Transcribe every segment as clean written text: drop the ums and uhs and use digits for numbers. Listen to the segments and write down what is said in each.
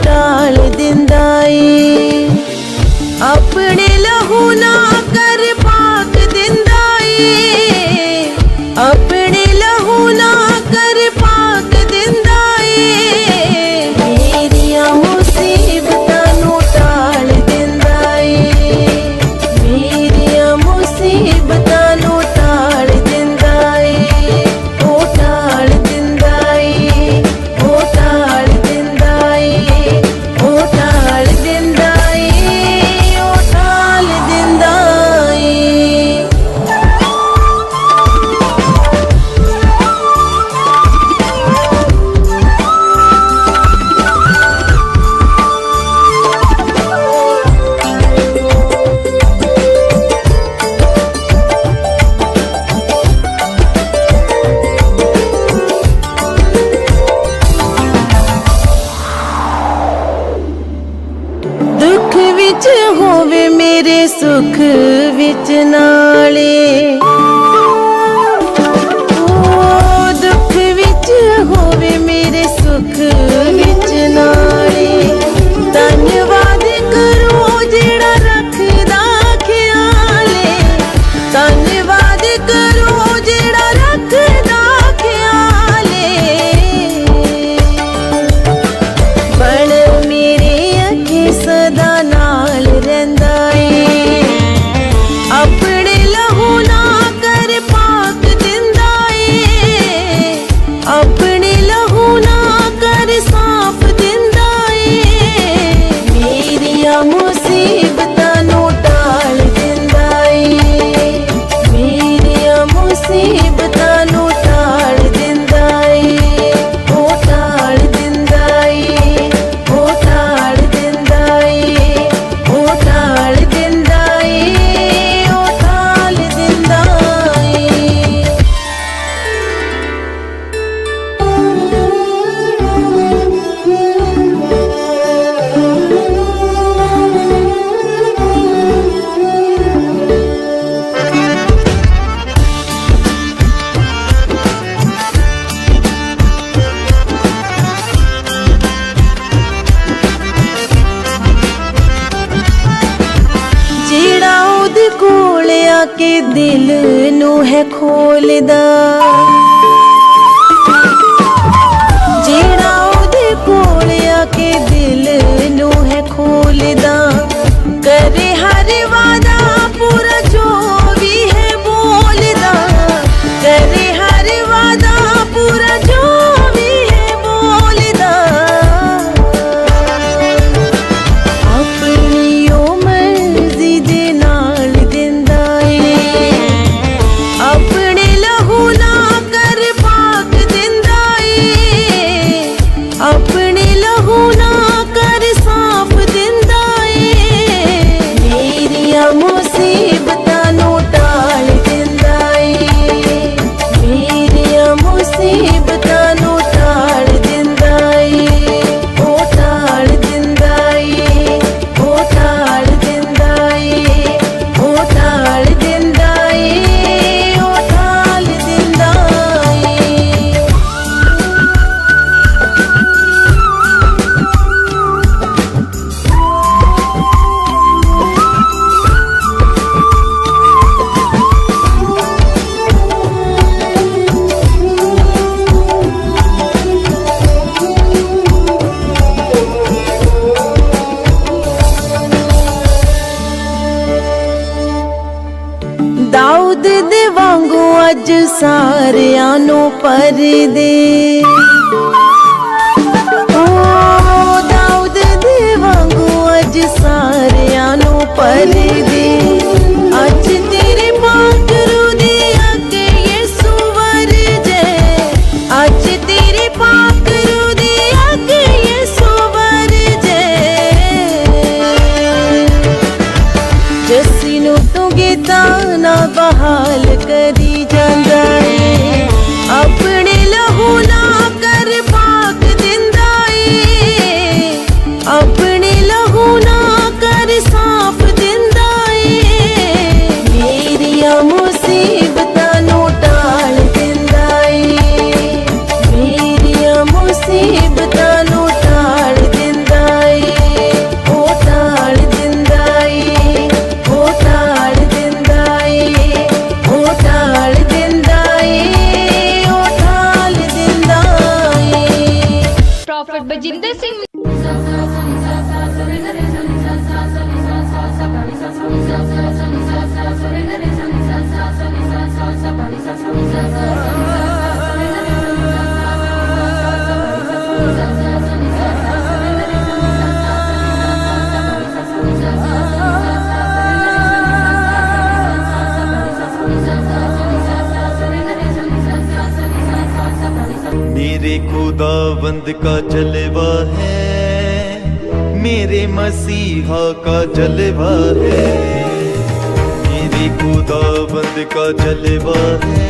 टाल दिंदा ए, अपने लहू ना कर पाक दिंदा ए, अपने लहू ना कर पाक दिंदा ए, मेरियां मुसीबतां नू टाल दिंदा ए, मेरियां मुसीबतां नू टाल दिंदा ए, ओ टाल दिंदा ए, ओ टाल दिंदा ए, ओ टाल दिंदा ए, ओ टाल दिंदा ए। दुख विच होवे मेरे सुख विच नाले, ओ दुख विच होवे मेरे सुख विच नाले, धन्यवाद करो जेड़ा रखदा ख्याले, धन्यवाद करो जेड़ा रखदा ख्याले, बण मेरे अखे सदा नाल रहिंदा ए, अपने लहू ना कर पाक दिंदा ए, अपने लहू ना कर साफ दिंदा ए, मेरियां मुसीबतां नू टाल दिंदा ए, मेरियां मुसीबतां नू टाल दिंदा ए, ओ टाल दिंदा ए, ओ टाल दिंदा ए, ओ टाल दिंदा ए, ओ टाल दिंदा ए। ਜਿਹੜਾ ਉਹਦੇ ਕੋਲ ਆ ਕੇ ਦਿਲ ਨੂੰ ਹੈ ਖੋਲਦਾ, ਜਿਹੜਾ ਉਹਦੇ ਕੋਲ ਆ ਕੇ ਦਿਲ ਨੂੰ ਹੈ ਖੋਲਦਾ, ਕਰੇ ਹਰ ਵਾਦਾ ਪੂਰਾ ਜੋ ਵੀ ਹੈ ਬੋਲਦਾ, ਕਰੇ ਹਰ ਵਾਦਾ ਪੂਰਾ ਜੋ ਵੀ ਹੈ ਬੋਲਦਾ, ਆਪਣੀ ਉਹ ਮਰਜ਼ੀ ਦੇ ਨਾਲ ਦਿੰਦਾ ਏ, ਆਪਣੇ ਲਹੂ ਨਾ ਕਰ ਪਾਕ ਦਿੰਦਾ ਏ, ਆਪਣੇ ਲਹੂ ਨਾ ਕਰ ਸਾਫ ਦਿੰਦਾ ਏ, ਮੇਰੀਆਂ ਮੁਸੀਬਤਾਂ ਨੂੰ ਟਾਲ ਦਿੰਦਾ ਏ, ਮੇਰੀਆਂ ਮੁਸੀਬਤਾਂ ਨੂੰ ਟਾਲ ਦਿੰਦਾ ਏ, ਉਹ ਟਾਲ ਦਿੰਦਾ ਏ, ਉਹ ਟਾਲ ਦਿੰਦਾ ਏ, ਉਹ ਟਾਲ ਦਿੰਦਾ ਏ, ਉਹ ਟਾਲ ਦਿੰਦਾ ਏ। दाऊद दे वांगू अज सारियां नू पर दे, ओ दाऊद दे वांगू अज सारियां नू पर दे, अज तेरे पाक रूह दे अगे यीशु वर जे, अज तेरे पाक रूह दे अगे यीशु वर जे, जस्सी नू तू गीता ना बहाल करी जांदा ए, अपने लहू ना कर पाक दिंदा ए, अपने लहू ना कर साफ दिंदा ए, मेरियां मुसीबतां नू टाल दिंदा ए, मेरियां मुसीबतां नू टाल दिंदा ਬਜਿੰਦਰ ਸਿੰਘ मेरे खुदावंद का जलवा है, मेरे मसीहा का जलवा है। मेरे खुदावंद का जलवा है,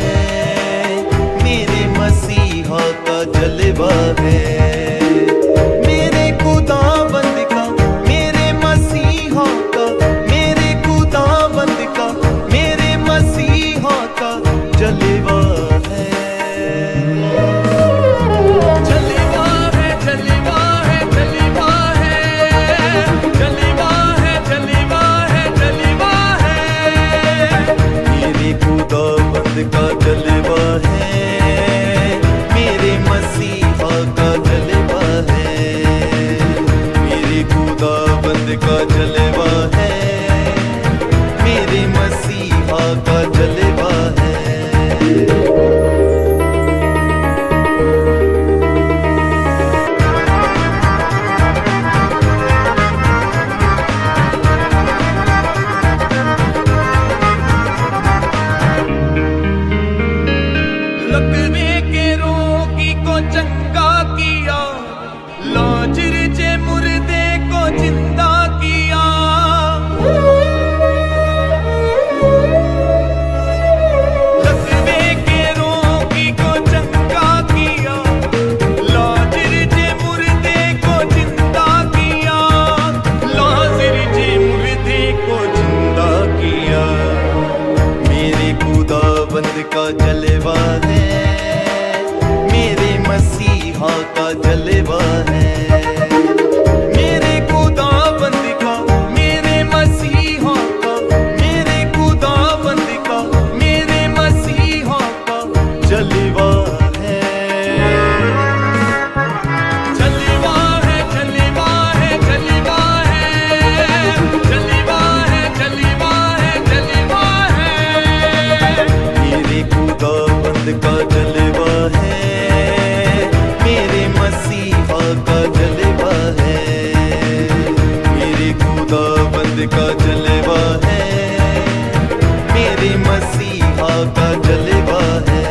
मेरे मसीहा का जलवा है। मेरे खुदावंद का, मेरे मसीहा का, मेरे खुदावंद का, मेरे मसीहा का जलवा है। का जलवा है, मेरे मसीहा का जलवा है। मेरे खुदाबंद का जलवा है, मेरे मसीहा का जलवा है। का जलवा है, मेरे मसीहा का जलवा है। मेरे खुदाबंद का, मेरे मसीहा का, मेरे खुदाबंद का, मेरे मसीहा का जलवा है। जलवा है, जलवा है, जलवा है, जलवा है, जलवा है, जलवा है। मेरे खुदाबंद का जलवा है, मेरे मसीहा का जलवा है। मेरे खुदाबंद का जलवा है, मेरे मसीहा का जलवा है।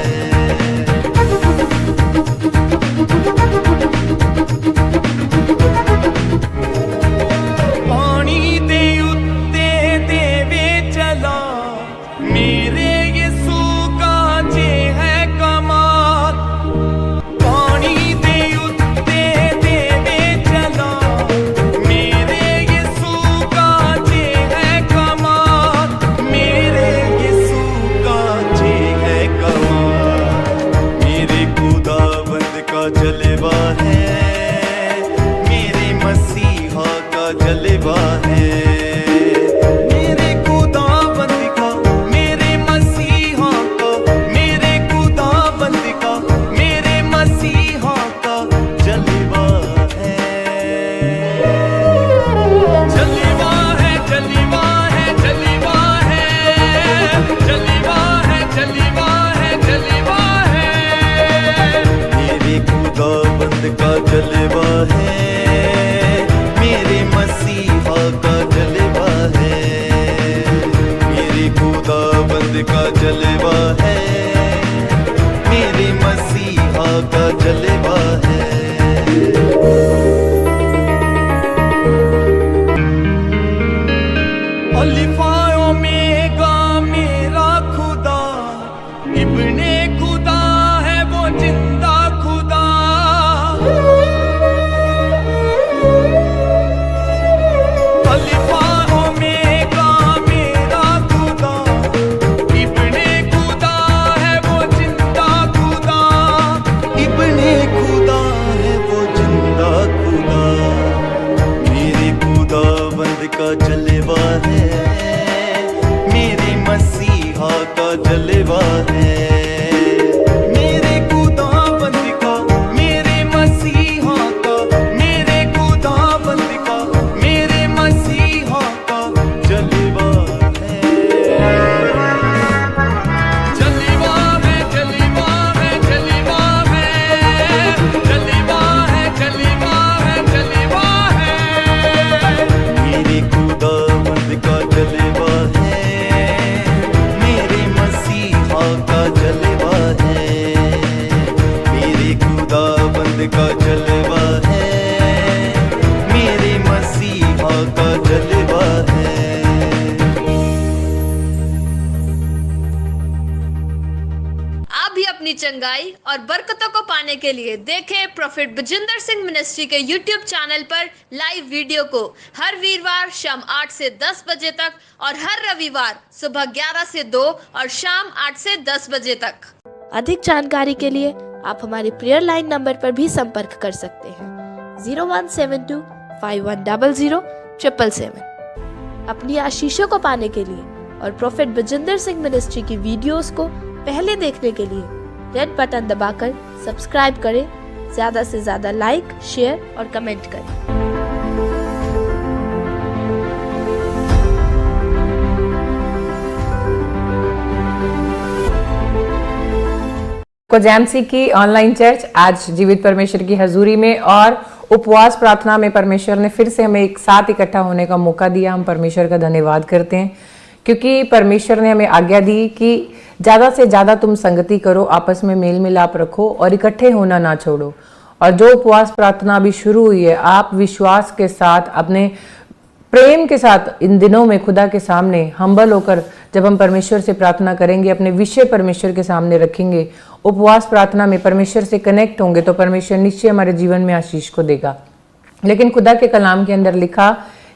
पानी दे उत्ते देवे चला, मेरे जलवा है, मेरे मसीहा का जलवा है। मेरे खुदाबंद का, मेरे मसीहा का, मेरे खुदाबंद का, मेरे मसीहा का जलवा है। जलवा है, जलवा है, जलवा है, जलवा है, जलवा है, जलवा है। मेरे खुदाबंद का जलवा है, मेरे मसीहा का जलवा है। मेरे खुदाबंद का जलवा है, मेरे मसीहा का जलवा है। अल्फा ओमेगा मेरा खुदा, इब्ने खुदा है वो जिंदा खुदा। अल्फा ओमेगा मेरा खुदा, इब्ने खुदा है वो जिंदा खुदा। इब्ने खुदा का जलवा है, मेरे मसीहा का जलवा है। आप भी अपनी चंगाई और बरकतों को पाने के लिए देखें प्रोफेट बजिंदर सिंह मिनिस्ट्री के यूट्यूब चैनल पर लाइव वीडियो को हर वीरवार शाम 8 से 10 बजे तक और हर रविवार सुबह 11 से 2 और शाम 8 से 10 बजे तक। अधिक जानकारी के लिए आप हमारे प्रेयर लाइन नंबर पर भी संपर्क कर सकते हैं 0172 5100 777। अपनी आशीषों को पाने के लिए और प्रोफेट बजिंदर सिंह मिनिस्ट्री की वीडियोस को पहले देखने के लिए रेड बटन दबाकर सब्सक्राइब करें, ज्यादा से ज्यादा लाइक, शेयर और कमेंट करें। जैमसी की ऑनलाइन चर्च आज जीवित परमेश्वर की हजूरी में और उपवास प्रार्थना में परमेश्वर ने फिर से हमें एक साथ इकट्ठा होने का मौका दिया। हम परमेश्वर का धन्यवाद करते हैं क्योंकि परमेश्वर ने हमें आज्ञा दी कि ज़्यादा से ज़्यादा तुम संगति करो, आपस में मेल मिलाप रखो और इकट्ठे होना ना छोड़ो। और जो उपवास प्रार्थना अभी शुरू हुई है, आप विश्वास के साथ, अपने प्रेम के साथ इन दिनों में खुदा के सामने हम्बल होकर जब हम परमेश्वर से प्रार्थना करेंगे, अपने विषय परमेश्वर के सामने रखेंगे, उपवास प्रार्थना में परमेश्वर से कनेक्ट होंगे, तो परमेश्वर निश्चय हमारे जीवन में आशीष को देगा। लेकिन खुदा के कलाम के अंदर लिखा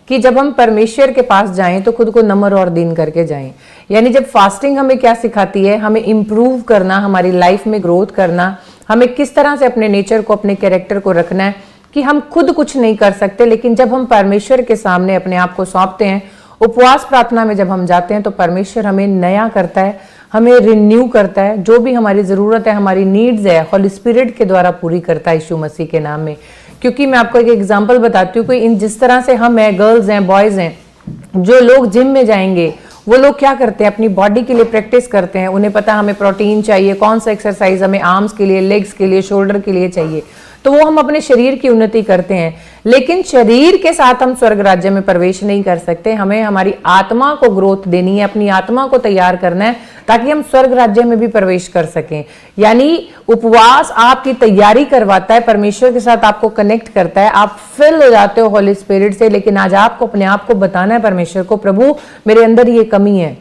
कि जब हम परमेश्वर के पास जाएं तो खुद को नम्र और दीन करके जाएं। यानी जब फास्टिंग हमें क्या सिखाती है, हमें इम्प्रूव करना, हमारी लाइफ में ग्रोथ करना, हमें किस तरह से अपने नेचर को, अपने कैरेक्टर को रखना है कि हम खुद कुछ नहीं कर सकते, लेकिन जब हम परमेश्वर के सामने अपने आप को सौंपते हैं, उपवास प्रार्थना में जब हम जाते हैं तो परमेश्वर हमें नया करता है, हमें रिन्यू करता है। जो भी हमारी ज़रूरत है, हमारी नीड्स है, होली स्पिरिट के द्वारा पूरी करता है यीशु मसीह के नाम में। क्योंकि मैं आपको एक एग्जांपल बताती हूँ कि इन जिस तरह से हम हैं, गर्ल्स हैं, बॉयज़ हैं, जो लोग जिम में जाएंगे वो लोग क्या करते हैं, अपनी बॉडी के लिए प्रैक्टिस करते हैं। उन्हें पता हमें प्रोटीन चाहिए, कौन सा एक्सरसाइज हमें आर्म्स के लिए, लेग्स के लिए, शोल्डर के लिए चाहिए, तो वो हम अपने शरीर की उन्नति करते हैं। लेकिन शरीर के साथ हम स्वर्ग राज्य में प्रवेश नहीं कर सकते। हमें हमारी आत्मा को ग्रोथ देनी है, अपनी आत्मा को तैयार करना है ताकि हम स्वर्ग राज्य में भी प्रवेश कर सकें। यानी उपवास आपकी तैयारी करवाता है, परमेश्वर के साथ आपको कनेक्ट करता है, आप फिल हो जाते हो होली स्पिरिट से। लेकिन आज आपको अपने आप को बताना है परमेश्वर को, प्रभु मेरे अंदर ये कमी है,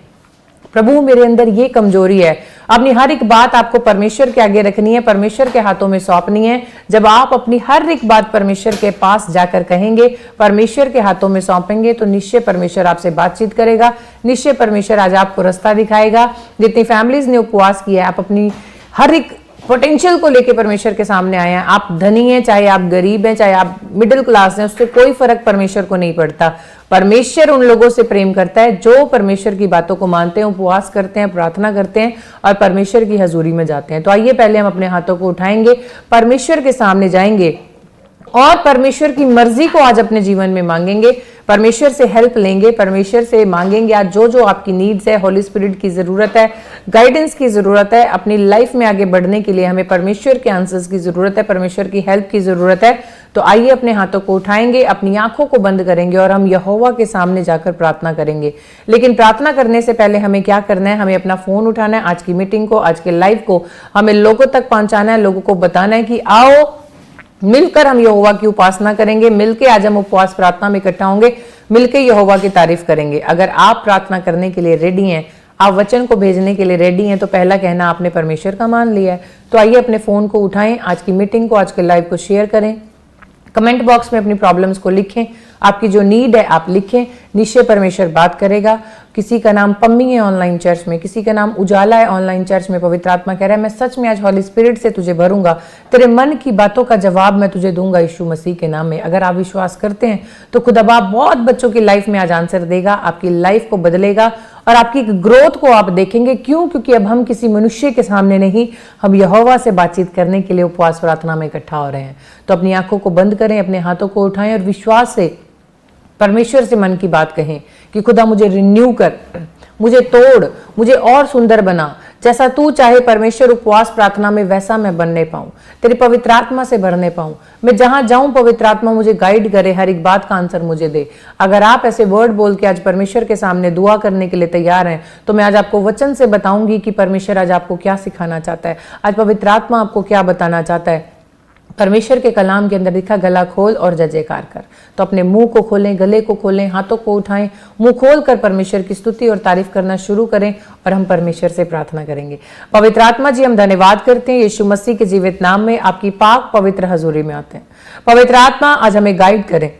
प्रभु मेरे अंदर ये कमजोरी है। अपनी हर एक बात आपको परमेश्वर के आगे रखनी है, परमेश्वर के हाथों में सौंपनी है। जब आप अपनी हर एक बात परमेश्वर के पास जाकर कहेंगे, परमेश्वर के हाथों में सौंपेंगे, तो निश्चय परमेश्वर आपसे बातचीत करेगा, निश्चय परमेश्वर आज आपको रास्ता दिखाएगा। जितनी फैमिलीज ने उपवास किया है, आप अपनी हर एक पोटेंशियल को लेके परमेश्वर के सामने आए हैं। आप धनी हैं, चाहे आप गरीब हैं, चाहे आप मिडिल क्लास हैं, उससे कोई फर्क परमेश्वर को नहीं पड़ता। परमेश्वर उन लोगों से प्रेम करता है जो परमेश्वर की बातों को मानते हैं, उपवास करते हैं, प्रार्थना करते हैं और परमेश्वर की हजूरी में जाते हैं। तो आइए पहले हम अपने हाथों को उठाएंगे, परमेश्वर के सामने जाएंगे और परमेश्वर की मर्जी को आज अपने जीवन में मांगेंगे, परमेश्वर से हेल्प लेंगे, परमेश्वर से मांगेंगे आज जो जो आपकी नीड्स है, होली स्पिरिट की जरूरत है, गाइडेंस की जरूरत है, अपनी लाइफ में आगे बढ़ने के लिए हमें परमेश्वर के आंसर्स की जरूरत है, परमेश्वर की हेल्प की जरूरत है। तो आइए अपने हाथों को उठाएंगे, अपनी आंखों को बंद करेंगे और हम यहोवा के सामने जाकर प्रार्थना करेंगे। लेकिन प्रार्थना करने से पहले हमें क्या करना है, हमें अपना फोन उठाना है, आज की मीटिंग को, आज के लाइव को हमें लोगों तक पहुंचाना है, लोगों को बताना है कि आओ मिलकर हम यहोवा की उपासना करेंगे, मिलके आज हम उपवास प्रार्थना में इकट्ठा होंगे, मिलके यहोवा की तारीफ करेंगे। अगर आप प्रार्थना करने के लिए रेडी हैं, आप वचन को भेजने के लिए रेडी हैं, तो पहला कहना आपने परमेश्वर का मान लिया है। तो आइए अपने फोन को उठाएं, आज की मीटिंग को, आज के लाइव को शेयर करें, कमेंट बॉक्स में अपनी प्रॉब्लम्स को लिखें, आपकी जो नीड है आप लिखें, निश्चय परमेश्वर बात करेगा। किसी का नाम पम्मी है ऑनलाइन चर्च में, किसी का नाम उजाला है ऑनलाइन चर्च में। पवित्र आत्मा कह रहा है मैं सच में आज हॉली स्पिरिट से तुझे भरूंगा, तेरे मन की बातों का जवाब मैं तुझे दूंगा यीशु मसीह के नाम में। अगर आप विश्वास करते हैं तो खुदा बाप बहुत बच्चों की लाइफ में आज आंसर देगा, आपकी लाइफ को बदलेगा और आपकी ग्रोथ को आप देखेंगे। क्यों? क्योंकि अब हम किसी मनुष्य के सामने नहीं, हम यहोवा से बातचीत करने के लिए उपवास प्रार्थना में इकट्ठा हो रहे हैं। तो अपनी आंखों को बंद करें, अपने हाथों को उठाएं और विश्वास से परमेश्वर से मन की बात कहें कि खुदा मुझे रिन्यू कर, मुझे तोड़, मुझे और सुंदर बना, जैसा तू चाहे परमेश्वर। उपवास प्रार्थना में वैसा मैं बनने पाऊं, तेरी पवित्र आत्मा से भरने पाऊं। मैं जहां जाऊं पवित्र आत्मा मुझे गाइड करे, हर एक बात का आंसर मुझे दे। अगर आप ऐसे वर्ड बोल के आज परमेश्वर के सामने दुआ करने के लिए तैयार हैं, तो मैं आज आपको वचन से बताऊंगी कि परमेश्वर आज आपको क्या सिखाना चाहता है, आज पवित्र आत्मा आपको क्या बताना चाहता है। परमेश्वर के कलाम के अंदर लिखा गला खोल और जय जयकार कर। तो अपने मुंह को खोलें, गले को खोलें, हाथों को उठाएं, मुंह खोल कर परमेश्वर की स्तुति और तारीफ करना शुरू करें और हम परमेश्वर से प्रार्थना करेंगे। पवित्र आत्मा जी, हम धन्यवाद करते हैं यीशु मसीह के जीवित नाम में आपकी पाक पवित्र हजूरी में आते हैं। पवित्र आत्मा आज हमें गाइड करें,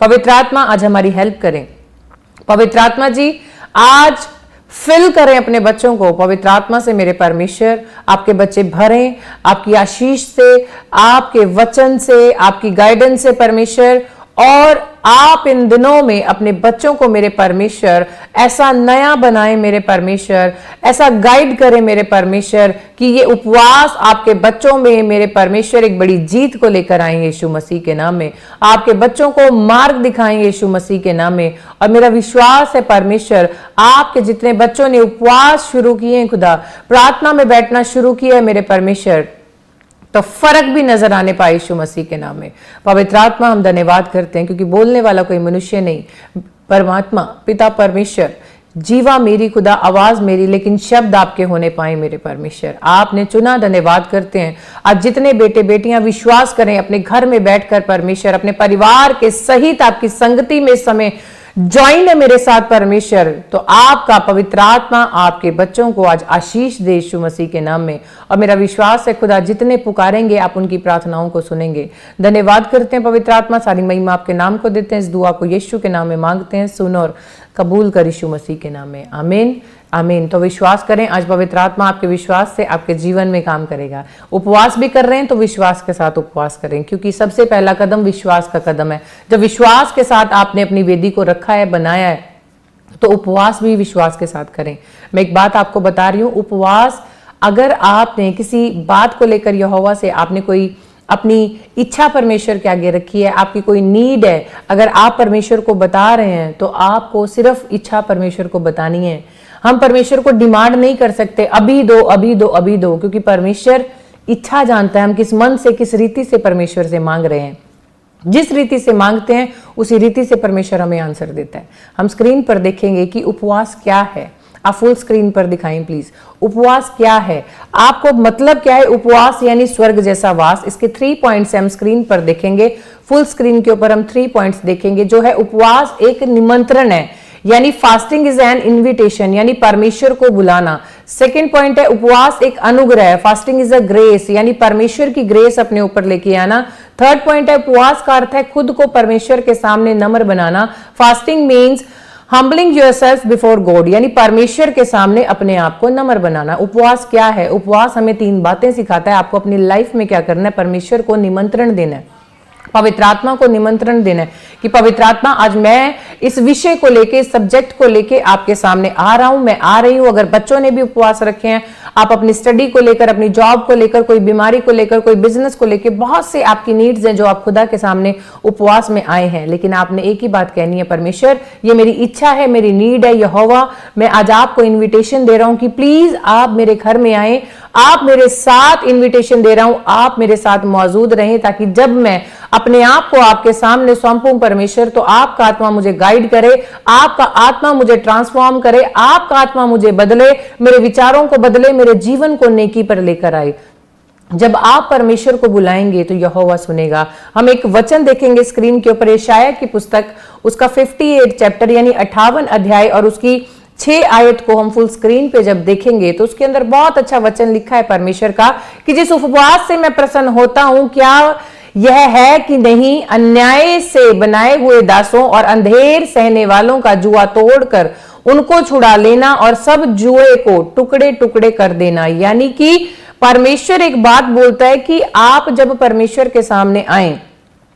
पवित्र आत्मा आज हमारी हेल्प करें। पवित्र आत्मा जी आज फिल करें अपने बच्चों को पवित्र आत्मा से। मेरे परमेश्वर आपके बच्चे भरें आपकी आशीष से, आपके वचन से, आपकी गाइडेंस से परमेश्वर। और आप इन दिनों में अपने बच्चों को मेरे परमेश्वर ऐसा नया बनाएं मेरे परमेश्वर, ऐसा गाइड करें मेरे परमेश्वर कि ये उपवास आपके बच्चों में मेरे परमेश्वर एक बड़ी जीत को लेकर आए यीशु मसीह के नाम में। आपके बच्चों को मार्ग दिखाएं यीशु मसीह के नाम में। और मेरा विश्वास है परमेश्वर, आपके जितने बच्चों ने उपवास शुरू किए हैं खुदा, प्रार्थना में बैठना शुरू किया है मेरे परमेश्वर, तो फर्क भी नजर आने पाए यीशु मसीह के नाम में। पवित्र आत्मा हम धन्यवाद करते हैं क्योंकि बोलने वाला कोई मनुष्य नहीं, परमात्मा पिता परमेश्वर, जीवा मेरी खुदा, आवाज मेरी, लेकिन शब्द आपके होने पाए मेरे परमेश्वर। आपने चुना, धन्यवाद करते हैं। आज जितने बेटे बेटियां विश्वास करें अपने घर में बैठकर परमेश्वर, अपने परिवार के सहित आपकी संगति में इस समय ज्वाइन है मेरे साथ परमेश्वर, तो आपका पवित्र आत्मा आपके बच्चों को आज आशीष दे यीशु मसीह के नाम में। और मेरा विश्वास है खुदा जितने पुकारेंगे आप उनकी प्रार्थनाओं को सुनेंगे। धन्यवाद करते हैं पवित्र आत्मा, सारी महिमा आपके नाम को देते हैं। इस दुआ को यीशु के नाम में मांगते हैं, सुन और कबूल कर यीशु मसीह के नाम में, आमीन आमीन। तो विश्वास करें आज पवित्र आत्मा आपके विश्वास से आपके जीवन में काम करेगा। उपवास भी कर रहे हैं तो विश्वास के साथ उपवास करें, क्योंकि सबसे पहला कदम विश्वास का कदम है। जब विश्वास के साथ आपने अपनी वेदी को रखा है, बनाया है, तो उपवास भी विश्वास के साथ करें। मैं एक बात आपको बता रही हूं, उपवास अगर आपने किसी बात को लेकर यहोवा से आपने कोई अपनी इच्छा परमेश्वर के आगे रखी है, आपकी कोई नीड है, अगर आप परमेश्वर को बता रहे हैं तो आपको सिर्फ इच्छा परमेश्वर को बतानी है। हम परमेश्वर को डिमांड नहीं कर सकते अभी दो अभी दो अभी दो, क्योंकि परमेश्वर इच्छा जानता है हम किस मन से किस रीति से परमेश्वर से मांग रहे हैं। जिस रीति से मांगते हैं उसी रीति से परमेश्वर हमें आंसर देता है। हम स्क्रीन पर देखेंगे कि उपवास क्या है। आप फुल स्क्रीन पर दिखाएं प्लीज। उपवास क्या है, आपको मतलब क्या है उपवास, यानी स्वर्ग जैसा वास। इसके 3 पॉइंट्स हम स्क्रीन पर देखेंगे। फुल स्क्रीन के ऊपर हम 3 पॉइंट्स देखेंगे। जो है उपवास एक निमंत्रण है, यानी फास्टिंग इज एन इन्विटेशन, यानी परमेश्वर को बुलाना। सेकंड पॉइंट है उपवास एक अनुग्रह है, फास्टिंग इज अ ग्रेस, यानी परमेश्वर की ग्रेस अपने ऊपर लेके आना। थर्ड पॉइंट है उपवास का अर्थ है खुद को परमेश्वर के सामने नम्र बनाना। Fasting means humbling yourself before God, यानी परमेश्वर के सामने अपने आप को नम्र बनाना। उपवास क्या है, उपवास हमें 3 बातें सिखाता है। आपको अपनी लाइफ में क्या करना है, परमेश्वर को निमंत्रण देना है, पवित्र आत्मा को निमंत्रण देना है कि पवित्र आत्मा आज मैं इस विषय को लेके, इस सब्जेक्ट को लेके आपके सामने आ रहा हूं, मैं आ रही हूं। अगर बच्चों ने भी उपवास रखे हैं, आप अपनी स्टडी को लेकर, अपनी जॉब को लेकर, कोई बीमारी को लेकर, कोई बिजनेस को लेकर, बहुत से आपकी नीड्स हैं जो आप खुदा के सामने उपवास में आए हैं, लेकिन आपने एक ही बात कहनी है, परमेश्वर ये मेरी इच्छा है, मेरी नीड है यहोवा, मैं आज आपको इन्विटेशन दे रहा हूं कि प्लीज आप मेरे घर में आए, आप मेरे साथ इन्विटेशन दे रहा हूं, आप मेरे साथ मौजूद रहें, ताकि जब मैं अपने आप को आपके सामने सौंपूं परमेश्वर, तो आपका आत्मा मुझे गाइड करे, आपका आत्मा मुझे ट्रांसफॉर्म करे, आपका आत्मा मुझे बदले, मेरे विचारों को बदले, मेरे जीवन को नेकी पर लेकर आए। जब आप परमेश्वर को बुलाएंगे तो यहोवा सुनेगा। हम एक वचन देखेंगे स्क्रीन के ऊपर, यशायाह की पुस्तक उसका 58 चैप्टर यानी 58 अध्याय और उसकी 6 आयत को हम फुल स्क्रीन पे जब देखेंगे तो उसके अंदर बहुत अच्छा वचन लिखा है परमेश्वर का कि जिस उपवास से मैं प्रसन्न होता हूं, क्या यह है कि नहीं अन्याय से बनाए हुए दासों और अंधेर सहने वालों का जुआ तोड़कर उनको छुड़ा लेना और सब जुए को टुकड़े टुकड़े कर देना। यानी कि परमेश्वर एक बात बोलता है कि आप जब परमेश्वर के सामने आए,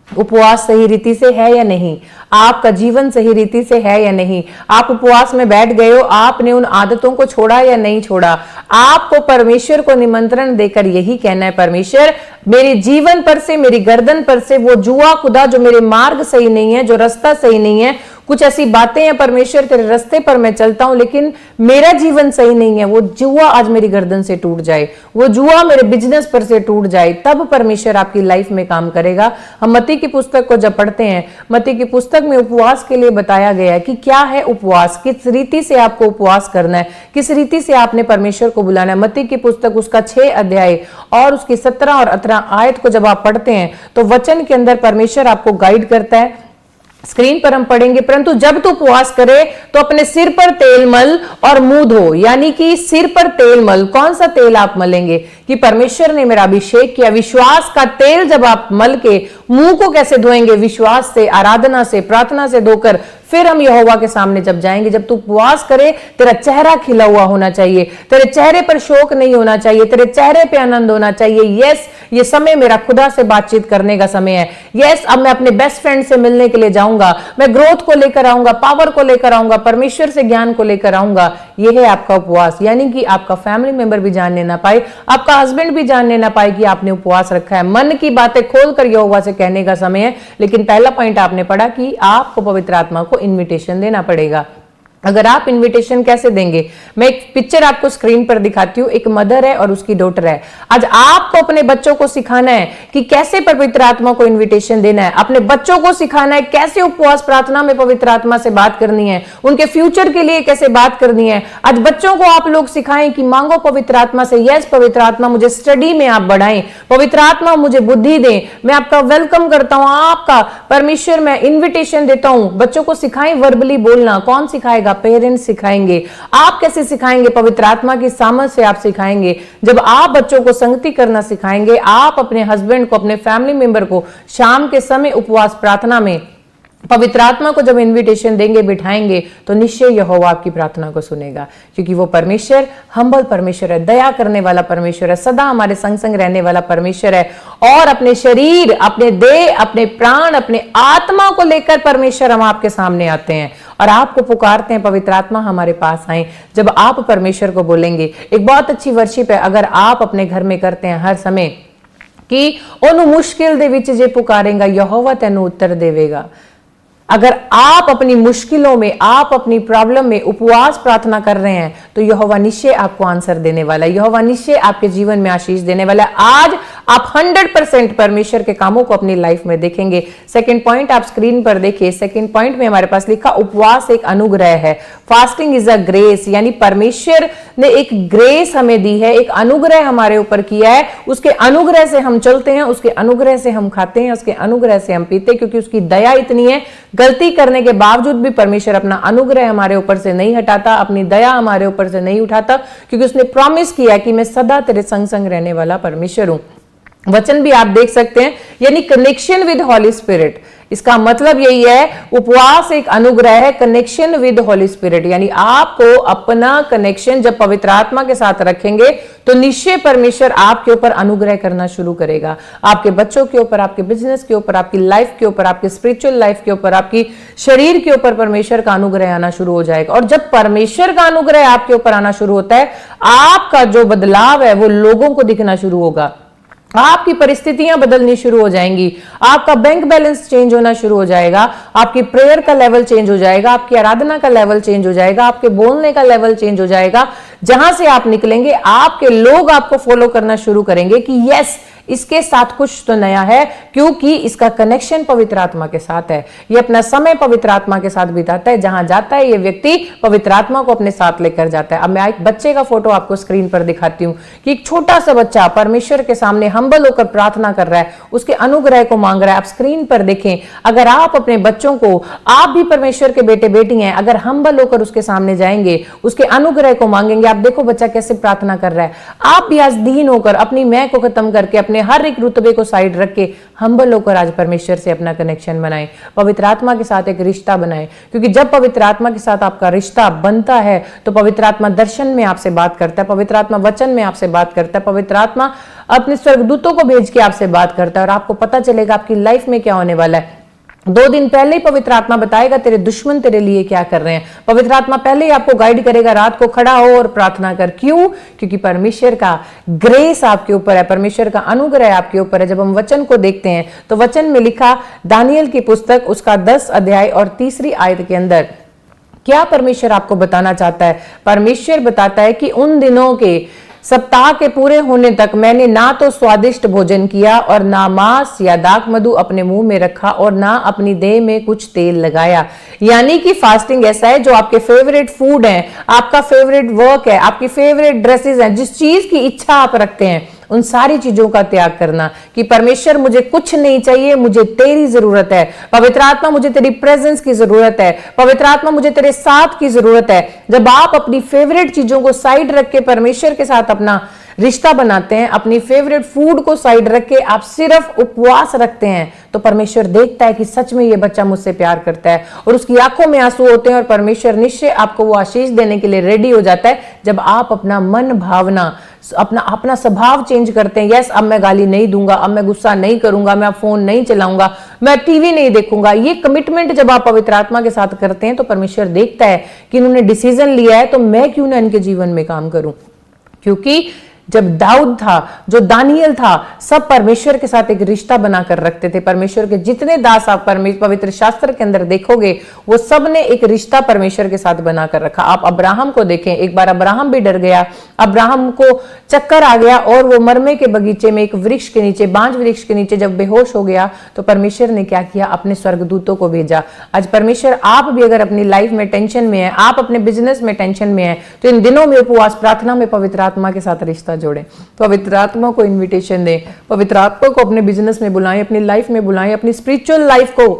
उपवास सही रीति से है या नहीं, आपका जीवन सही रीति से है या नहीं, आप उपवास में बैठ गए हो, आपने उन आदतों को छोड़ा या नहीं छोड़ा। आपको परमेश्वर को निमंत्रण देकर यही कहना है, परमेश्वर मेरे जीवन पर से, मेरी गर्दन पर से वो जुआ खुदा जो मेरे मार्ग सही नहीं है, जो रास्ता सही नहीं है, कुछ ऐसी बातें हैं परमेश्वर तेरे रास्ते पर मैं चलता हूं लेकिन मेरा जीवन सही नहीं है, वो जुआ आज मेरी गर्दन से टूट जाए, वो जुआ मेरे बिजनेस पर से टूट जाए, तब परमेश्वर आपकी लाइफ में काम करेगा। हम मत्ती की पुस्तक को जब पढ़ते हैं, मत्ती की पुस्तक में उपवास के लिए बताया गया है कि क्या है उपवास, किस रीति से आपको उपवास करना है, किस रीति से आपने परमेश्वर को बुलाना है। मत्ती की पुस्तक उसका 6 अध्याय और उसकी 17 और 18 आयत को जब आप पढ़ते हैं तो वचन के अंदर परमेश्वर आपको गाइड करता है। स्क्रीन पर हम पढ़ेंगे, परंतु जब तू उपवास करे तो अपने सिर पर तेल मल और मुंह धो। यानी कि सिर पर तेल मल, कौन सा तेल आप मलेंगे कि परमेश्वर ने मेरा अभिषेक किया। विश्वास का तेल जब आप मल के मुंह को कैसे धोएंगे, विश्वास से, आराधना से, प्रार्थना से धोकर फिर हम यहोवा के सामने जब जाएंगे। जब तू उपवास करे तेरा चेहरा खिला हुआ होना चाहिए, तेरे चेहरे पर शोक नहीं होना चाहिए, तेरे चेहरे पे आनंद होना चाहिए। यस, ये समय मेरा खुदा से बातचीत करने का समय है। यस, अब मैं अपने बेस्ट फ्रेंड से मिलने के लिए जाऊंगा, मैं ग्रोथ को लेकर आऊंगा, पावर को लेकर आऊंगा, परमेश्वर से ज्ञान को लेकर आऊंगा। यह है आपका उपवास। यानी कि आपका फैमिली मेंबर भी जानने ना पाए, आपका हस्बैंड भी जानने ना पाए कि आपने उपवास रखा है। मन की बातें खोलकर यहोवा से कहने का समय है। लेकिन पहला पॉइंट आपने पढ़ा कि आपको पवित्र आत्मा को इन्विटेशन देना पड़ेगा। अगर आप इनविटेशन कैसे देंगे, मैं एक पिक्चर आपको स्क्रीन पर दिखाती हूँ। एक मदर है और उसकी डॉटर है। आज आपको अपने बच्चों को सिखाना है कि कैसे पवित्र आत्मा को इनविटेशन देना है, अपने बच्चों को सिखाना है कैसे उपवास प्रार्थना में पवित्र आत्मा से बात करनी है, उनके फ्यूचर के लिए कैसे बात करनी है। आज बच्चों को आप लोग सिखाएं कि मांगो पवित्र आत्मा से। यस, पवित्र आत्मा मुझे स्टडी में आप बढ़ाएं, पवित्र आत्मा मुझे बुद्धि दें। मैं आपका वेलकम करता हूं, आपका परमेश्वर मैं इन्विटेशन देता हूं। बच्चों को सिखाएं वर्बली बोलना। कौन सिखाएगा? पेरेंट्स सिखाएंगे। आप कैसे सिखाएंगे? पवित्र आत्मा की सामर्थ से आप सिखाएंगे। जब आप बच्चों को संगति करना सिखाएंगे, आप अपने हस्बैंड को, अपने फैमिली मेंबर को शाम के समय उपवास प्रार्थना में पवित्र आत्मा को जब इनविटेशन देंगे, बिठाएंगे, तो निश्चय यहोवा आपकी प्रार्थना को सुनेगा। क्योंकि वो परमेश्वर हम्बल परमेश्वर है, दया करने वाला परमेश्वर है, सदा हमारे संग संग रहने वाला परमेश्वर है। और अपने शरीर, अपने देह, अपने प्राण, अपने आत्मा को लेकर परमेश्वर हम आपके सामने आते हैं और आपको पुकारते हैं, पवित्र आत्मा हमारे पास आए। जब आप परमेश्वर को बोलेंगे, एक बहुत अच्छी वर्शिप है अगर आप अपने घर में करते हैं हर समय कि ओनु मुश्किल दे विच जे पुकारेगा यहोवा तेनु उत्तर देवेगा। अगर आप अपनी मुश्किलों में, आप अपनी प्रॉब्लम में उपवास प्रार्थना कर रहे हैं तो यहोवा निश्चय आपको आंसर देने वाला है, यहोवा निश्चय आपके जीवन में आशीष देने वाला है। आज आप 100% परमेश्वर के कामों को अपनी लाइफ में देखेंगे। सेकंड पॉइंट आप स्क्रीन पर देखिए। सेकंड पॉइंट में हमारे पास लिखा उपवास एक अनुग्रह है। फास्टिंग इज अ ग्रेस, यानी परमेश्वर ने एक ग्रेस हमें दी है, एक अनुग्रह हमारे ऊपर किया है। उसके अनुग्रह से हम चलते हैं, उसके अनुग्रह से हम खाते हैं, उसके अनुग्रह से हम पीते हैं, क्योंकि उसकी दया इतनी है। गलती करने के बावजूद भी परमेश्वर अपना अनुग्रह हमारे ऊपर से नहीं हटाता, अपनी दया हमारे ऊपर से नहीं उठाता, क्योंकि उसने प्रॉमिस किया कि मैं सदा तेरे संग संग रहने वाला परमेश्वर हूं। वचन भी आप देख सकते हैं, यानी कनेक्शन विद हॉली स्पिरिट। इसका मतलब यही है, उपवास एक अनुग्रह है, कनेक्शन विद हॉली स्पिरिट। यानी आपको अपना कनेक्शन जब पवित्र आत्मा के साथ रखेंगे तो निश्चय परमेश्वर आपके ऊपर अनुग्रह करना शुरू करेगा। आपके बच्चों के ऊपर, आपके बिजनेस के ऊपर, आपकी लाइफ के ऊपर, आपकी स्पिरिचुअल लाइफ के ऊपर, आपकी शरीर के ऊपर परमेश्वर का अनुग्रह आना शुरू हो जाएगा। और जब परमेश्वर का अनुग्रह आपके ऊपर आना शुरू होता है, आपका जो बदलाव है वो लोगों को दिखना शुरू होगा। आपकी परिस्थितियां बदलनी शुरू हो जाएंगी, आपका बैंक बैलेंस चेंज होना शुरू हो जाएगा, आपकी प्रेयर का लेवल चेंज हो जाएगा, आपकी आराधना का लेवल चेंज हो जाएगा, आपके बोलने का लेवल चेंज हो जाएगा। जहां से आप निकलेंगे, आपके लोग आपको फॉलो करना शुरू करेंगे कि यस, इसके साथ कुछ तो नया है, क्योंकि इसका कनेक्शन पवित्र आत्मा के साथ है। ये अपना समय पवित्र आत्मा के साथ बिताता है। जहां जाता है ये व्यक्ति पवित्र आत्मा को अपने साथ लेकर जाता है। अब मैं एक बच्चे का फोटो आपको स्क्रीन पर दिखाती हूं कि एक छोटा सा बच्चा परमेश्वर के सामने हम्बल होकर प्रार्थना कर रहा है, उसके अनुग्रह को मांग रहा है। आप स्क्रीन पर देखें, अगर आप अपने बच्चों को, आप भी परमेश्वर के बेटे बेटी हैं, अगर हम्बल होकर उसके सामने जाएंगे, उसके अनुग्रह को मांगेंगे, आप देखो बच्चा कैसे प्रार्थना कर रहा है। आप भी आज दीन होकर, अपनी मैं को खत्म करके, अपने हर एक रुतबे को साइड रख के हम्बल होकर आज परमेश्वर से अपना कनेक्शन बनाएं, पवित्र आत्मा के साथ एक रिश्ता बनाएं। क्योंकि जब पवित्र आत्मा के साथ आपका रिश्ता बनता है तो पवित्र आत्मा दर्शन में आपसे बात करता है, पवित्र आत्मा वचन में आपसे बात करता है, पवित्र आत्मा अपने स्वर्गदूतों को भेज के आपसे बात करता है और आपको पता चलेगा आपकी लाइफ में क्या होने वाला है। 2 दिन पहले ही पवित्र आत्मा बताएगा तेरे दुश्मन तेरे लिए क्या कर रहे हैं। पवित्र आत्मा पहले ही आपको गाइड करेगा, रात को खड़ा हो और प्रार्थना कर। क्यों? क्योंकि परमेश्वर का ग्रेस आपके ऊपर है, परमेश्वर का अनुग्रह आपके ऊपर है। जब हम वचन को देखते हैं तो वचन में लिखा दानियल की पुस्तक उसका 10 अध्याय और 3री आयत के अंदर क्या परमेश्वर आपको बताना चाहता है? परमेश्वर बताता है कि उन दिनों के सप्ताह के पूरे होने तक मैंने ना तो स्वादिष्ट भोजन किया और ना मांस या दाख मधु अपने मुंह में रखा और ना अपनी देह में कुछ तेल लगाया। यानी कि फास्टिंग ऐसा है जो आपके फेवरेट फूड है, आपका फेवरेट वर्क है, आपकी फेवरेट ड्रेसेस हैं, जिस चीज की इच्छा आप रखते हैं उन सारी चीजों का त्याग करना कि परमेश्वर मुझे कुछ नहीं चाहिए, मुझे तेरी जरूरत है। पवित्र आत्मा मुझे तेरी प्रेजेंस की जरूरत है, पवित्र आत्मा मुझे तेरे साथ की जरूरत है। जब आप अपनी फेवरेट चीजों को साइड रख के परमेश्वर के साथ अपना रिश्ता बनाते हैं, अपनी फेवरेट फूड को साइड रख के आप सिर्फ उपवास रखते हैं, तो परमेश्वर देखता है कि सच में ये बच्चा मुझसे प्यार करता है और उसकी आंखों में आंसू होते हैं और परमेश्वर निश्चय आपको वो आशीष देने के लिए रेडी हो जाता है जब आप अपना मन भावना अपना स्वभाव चेंज करते हैं। यस, अब मैं गाली नहीं दूंगा, अब मैं गुस्सा नहीं करूंगा, मैं अब फोन नहीं चलाऊंगा, मैं टीवी नहीं देखूंगा। ये कमिटमेंट जब आप पवित्र आत्मा के साथ करते हैं तो परमेश्वर देखता है कि इन्होंने डिसीजन लिया है, तो मैं क्यों ना इनके जीवन में काम करूं। क्योंकि जब दाऊद था, जो दानियल था, सब परमेश्वर के साथ एक रिश्ता बनाकर रखते थे। परमेश्वर के जितने दास आप पवित्र शास्त्र के अंदर देखोगे वो सब ने एक रिश्ता परमेश्वर के साथ बनाकर रखा। आप अब्राहम को देखें, एक बार अब्राहम भी डर गया, अब्राहम को चक्कर आ गया और वो मरमे के बगीचे में एक वृक्ष के नीचे, बांज वृक्ष के नीचे जब बेहोश हो गया तो परमेश्वर ने क्या किया? अपने स्वर्गदूतों को भेजा। आज परमेश्वर, आप भी अगर अपनी लाइफ में टेंशन में है, आप अपने बिजनेस में टेंशन में है, तो इन दिनों में उपवास प्रार्थना में पवित्र आत्मा के साथ रिश्ता जोड़ें, पवित्र आत्मा को इनविटेशन दें, पवित्र आत्मा को अपने बिजनेस में बुलाएं, अपनी लाइफ में बुलाएं, अपनी स्पिरिचुअल लाइफ को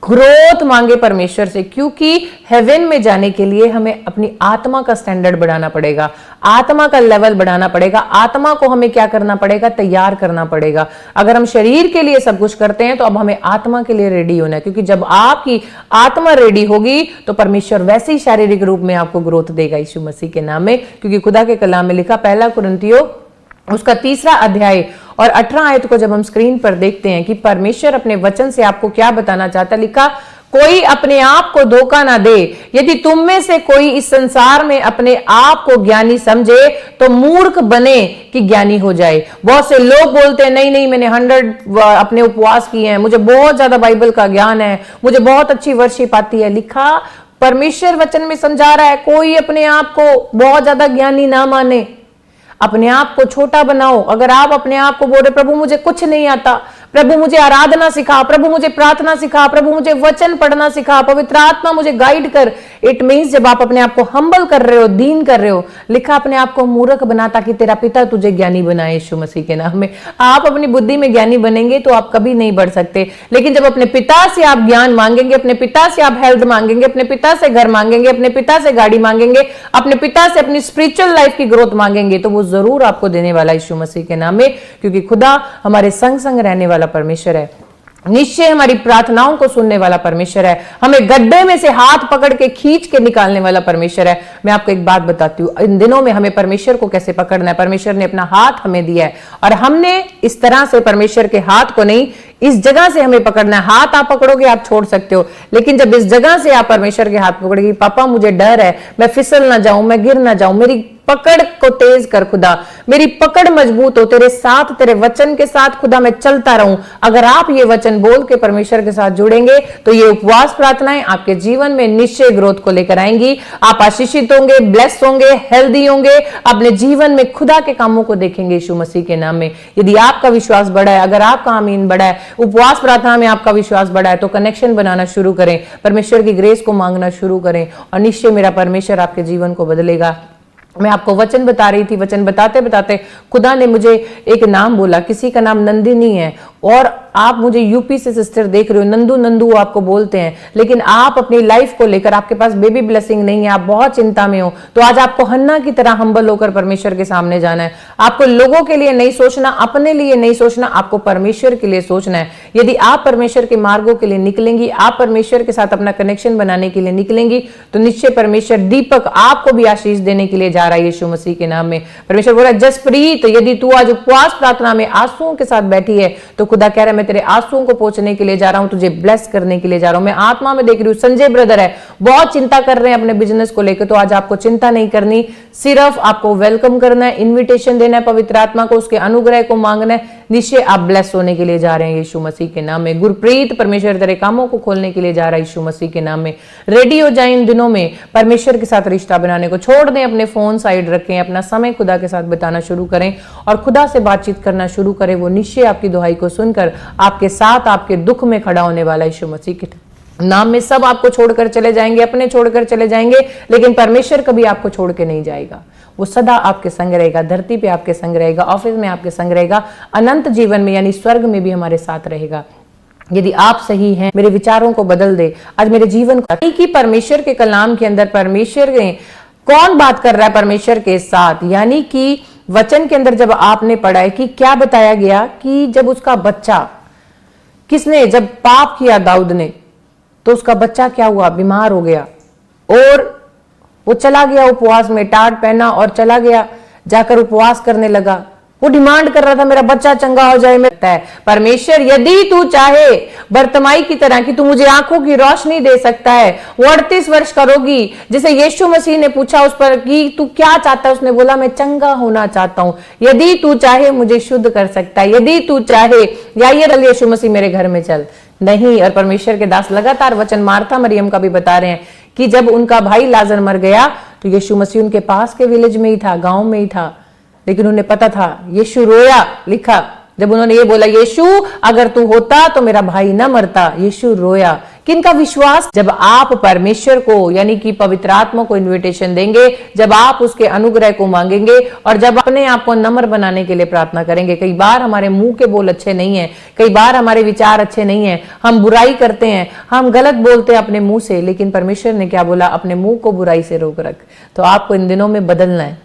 ग्रोथ मांगे परमेश्वर से। क्योंकि हेवन में जाने के लिए हमें अपनी आत्मा का स्टैंडर्ड बढ़ाना पड़ेगा, आत्मा का लेवल बढ़ाना पड़ेगा, आत्मा को हमें क्या करना पड़ेगा? तैयार करना पड़ेगा। अगर हम शरीर के लिए सब कुछ करते हैं तो अब हमें आत्मा के लिए रेडी होना है, क्योंकि जब आपकी आत्मा रेडी होगी तो परमेश्वर वैसे ही शारीरिक रूप में आपको ग्रोथ देगा यीशु मसीह के नाम में। क्योंकि खुदा के कलाम में लिखा 1 कुरिन्थियों उसका 3रा अध्याय और 18 आयत को जब हम स्क्रीन पर देखते हैं कि परमेश्वर अपने वचन से आपको क्या बताना चाहता, लिखा कोई अपने आप को धोखा ना दे, यदि तुम में से कोई इस संसार में अपने आप को ज्ञानी समझे तो मूर्ख बने कि ज्ञानी हो जाए। बहुत से लोग बोलते हैं नहीं नहीं, मैंने 100 अपने उपवास किए हैं, मुझे बहुत ज्यादा बाइबल का ज्ञान है, मुझे बहुत अच्छी वर्शिप आती है। लिखा परमेश्वर वचन में समझा रहा है कोई अपने आप को बहुत ज्यादा ज्ञानी ना माने, अपने आप को छोटा बनाओ। अगर आप अपने आप को बोल रहे प्रभु मुझे कुछ नहीं आता, प्रभु मुझे आराधना सिखा, प्रभु मुझे प्रार्थना सिखा, प्रभु मुझे वचन पढ़ना सिखा, पवित्र आत्मा मुझे गाइड कर, इट मींस जब आप अपने आप को हम्बल कर रहे हो, दीन कर रहे हो, लिखा अपने आप को मूर्ख बना ताकि तेरा पिता तुझे ज्ञानी बनाए यीशु मसीह के नाम में। आप अपनी बुद्धि में ज्ञानी बनेंगे तो आप कभी नहीं बढ़ सकते, लेकिन जब अपने पिता से आप ज्ञान मांगेंगे, अपने पिता से आप हेल्थ मांगेंगे, अपने पिता से घर मांगेंगे, अपने पिता से गाड़ी मांगेंगे, अपने पिता से अपनी स्पिरिचुअल लाइफ की ग्रोथ मांगेंगे, तो वो जरूर आपको देने वाला यीशु मसीह के नाम में। क्योंकि खुदा हमारे संग संग रहने वाला परमेश्वर है, निश्चय हमारी प्रार्थनाओं को सुनने वाला परमेश्वर है, हमें गड्ढे में से हाथ पकड़ के खींच के निकालने वाला परमेश्वर है। मैं आपको एक बात बताती हूँ, इन दिनों में हमें परमेश्वर को कैसे पकड़ना है। परमेश्वर ने अपना हाथ हमें दिया है और हमने इस तरह से परमेश्वर के हाथ को नहीं, इस जगह से हमें पकड़ना है। हाथ आप पकड़ोगे आप छोड़ सकते हो, लेकिन जब इस जगह से आप परमेश्वर के हाथ पकड़ोगे, पापा मुझे डर है, मैं फिसल ना जाऊं, मैं गिर ना जाऊं, मेरी पकड़ को तेज कर खुदा, मेरी पकड़ मजबूत हो, तेरे साथ, तेरे वचन के साथ खुदा मैं चलता रहूं। अगर आप ये वचन बोल के परमेश्वर के साथ जुड़ेंगे तो ये उपवास प्रार्थनाएं आपके जीवन में निश्चय ग्रोथ को लेकर आएंगी। आप आशीषित होंगे, ब्लेस्ड होंगे, हेल्दी होंगे, अपने जीवन में खुदा के कामों को देखेंगे यीशु मसीह के नाम में। यदि आपका विश्वास बढ़ा है, अगर आपका आमीन बढ़ा है, उपवास प्रार्थना में आपका विश्वास बढ़ा है, तो कनेक्शन बनाना शुरू करें, परमेश्वर की ग्रेस को मांगना शुरू करें और निश्चय मेरा परमेश्वर आपके जीवन को बदलेगा। मैं आपको वचन बता रही थी, वचन बताते बताते खुदा ने मुझे एक नाम बोला, किसी का नाम नंदिनी है और आप मुझे यूपी से सिस्टर देख रहे हो, नंदू नंदू आपको बोलते हैं, लेकिन आप अपनी लाइफ को लेकर, आपके पास बेबी ब्लेसिंग नहीं है, आप बहुत चिंता में हो, तो आज आपको हन्ना की तरह हम्बल होकर परमेश्वर के सामने जाना है। आपको लोगों के लिए नहीं सोचना, अपने लिए नहीं सोचना, आपको परमेश्वर के लिए सोचना है। यदि आप परमेश्वर के मार्गों के लिए निकलेंगी, आप परमेश्वर के साथ अपना कनेक्शन बनाने के लिए निकलेंगी, तो निश्चय परमेश्वर दीपक आपको भी आशीष देने के लिए जा रहा है यीशु मसीह के नाम में। परमेश्वर बोला जसप्रीत, यदि तू आज उपवास प्रार्थना में आंसुओं के साथ बैठी है तो खुदा कह रहा है मैं तेरे आंसुओं को पोंछने के लिए जा रहा हूं, तुझे ब्लेस करने के लिए जा रहा हूं। मैं आत्मा में देख रही हूं संजय ब्रदर है, बहुत चिंता कर रहे हैं अपने बिजनेस को लेकर, तो आज आपको चिंता नहीं करनी, सिर्फ आपको वेलकम करना है, इन्विटेशन देना है पवित्र आत्मा को, उसके अनुग्रह को मांगना है, निश्चय आप ब्लेस होने के लिए जा रहे हैं यीशु मसीह के नाम में। गुरप्रीत, परमेश्वर तेरे कामों को खोलने के लिए जा रहा है यीशु मसीह के नाम में। रेडी हो जाए इन दिनों में परमेश्वर के साथ रिश्ता बनाने को, छोड़ दें अपने फोन साइड रखें, अपना समय खुदा के साथ बिताना शुरू करें और खुदा से बातचीत करना शुरू करें। वो निश्चय आपकी दुहाई को सुनकर आपके साथ आपके दुख में खड़ा होने वाला यीशु मसीह के नाम में। सब आपको छोड़कर चले जाएंगे, अपने छोड़कर चले जाएंगे, लेकिन परमेश्वर कभी आपको छोड़ के नहीं जाएगा। वो सदा आपके संग रहेगा, धरती पे आपके संग रहेगा, ऑफिस में आपके संग रहेगा, अनंत जीवन में यानी स्वर्ग में भी हमारे साथ रहेगा। यदि आप सही हैं, मेरे विचारों को बदल दे आज मेरे जीवन को। कि परमेश्वर के कलाम के अंदर परमेश्वर ने कौन बात कर रहा है परमेश्वर के साथ, यानी कि वचन के अंदर जब आपने पढ़ा है कि क्या बताया गया कि जब उसका बच्चा, किसने, जब पाप किया दाऊद ने, तो उसका बच्चा क्या हुआ, बीमार हो गया और वो चला गया उपवास में, टाट पहना और चला गया, जाकर उपवास करने लगा। वो डिमांड कर रहा था मेरा बच्चा चंगा हो जाए। लगता है परमेश्वर यदि तू चाहे बर्तमाई की तरह कि तू मुझे आंखों की रोशनी दे सकता है, वो 38 वर्ष का रोगी जिसे यीशु मसीह ने पूछा उस पर कि तू क्या चाहता है, उसने बोला मैं चंगा होना चाहता हूं, यदि तू चाहे मुझे शुद्ध कर सकता है, यदि तू चाहे, या ये चल यीशु मसीह मेरे घर में चल। नहीं, और परमेश्वर के दास लगातार वचन मार्था मरियम का भी बता रहे हैं कि जब उनका भाई लाजर मर गया तो यीशु मसीह उनके पास के विलेज में ही था, गांव में ही था, लेकिन उन्हें पता था। यीशु रोया, लिखा जब उन्होंने ये बोला यीशु अगर तू होता तो मेरा भाई ना मरता, यीशु रोया। किनका विश्वास, जब आप परमेश्वर को यानी कि पवित्र आत्मा को इन्विटेशन देंगे, जब आप उसके अनुग्रह को मांगेंगे और जब अपने आप को नम्र बनाने के लिए प्रार्थना करेंगे। कई बार हमारे मुंह के बोल अच्छे नहीं है, कई बार हमारे विचार अच्छे नहीं है, हम बुराई करते हैं, हम गलत बोलते हैं अपने मुंह से, लेकिन परमेश्वर ने क्या बोला, अपने मुंह को बुराई से रोक रख। तो आपको इन दिनों में बदलना है,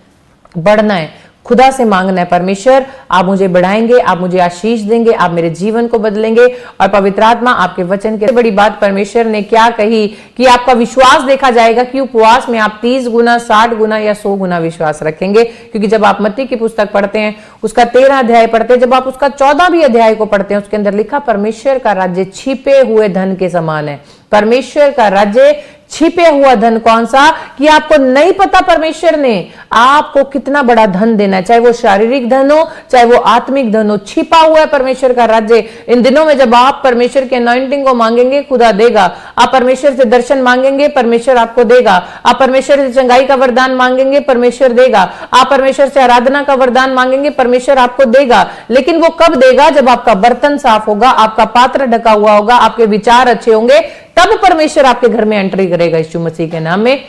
बढ़ना है, खुदा से मांगना है, परमेश्वर आप मुझे बढ़ाएंगे, आप मुझे आशीष देंगे, आप मेरे जीवन को बदलेंगे। और पवित्र आत्मा आपके वचन के बड़ी बात परमेश्वर ने क्या कही कि आपका विश्वास देखा जाएगा कि उपवास में आप 30 गुना, 60 गुना या 100 गुना विश्वास रखेंगे। क्योंकि जब आप मत्ती की पुस्तक पढ़ते हैं, उसका 13 अध्याय पढ़ते हैं, जब आप उसका 14 भी अध्याय को पढ़ते हैं, उसके अंदर लिखा परमेश्वर का राज्य छिपे हुए धन के समान है। परमेश्वर का राज्य छिपे हुआ धन कौन सा, कि आपको नहीं पता परमेश्वर ने आपको कितना बड़ा धन देना है, चाहे वो शारीरिक धन हो चाहे वो आत्मिक धन हो, छिपा हुआ है परमेश्वर का राज्य। इन दिनों में जब आप परमेश्वर के अनॉइंटिंग को मांगेंगे, खुदा देगा। आप परमेश्वर से दर्शन मांगेंगे, परमेश्वर आपको देगा। आप परमेश्वर से चंगाई का वरदान मांगेंगे, परमेश्वर देगा। आप परमेश्वर से आराधना का वरदान मांगेंगे, परमेश्वर आपको देगा। लेकिन वो कब देगा, जब आपका बर्तन साफ होगा, आपका पात्र ढका हुआ होगा, आपके विचार अच्छे होंगे, तब परमेश्वर आपके घर में एंट्री करेगा यीशु मसीह के नाम में।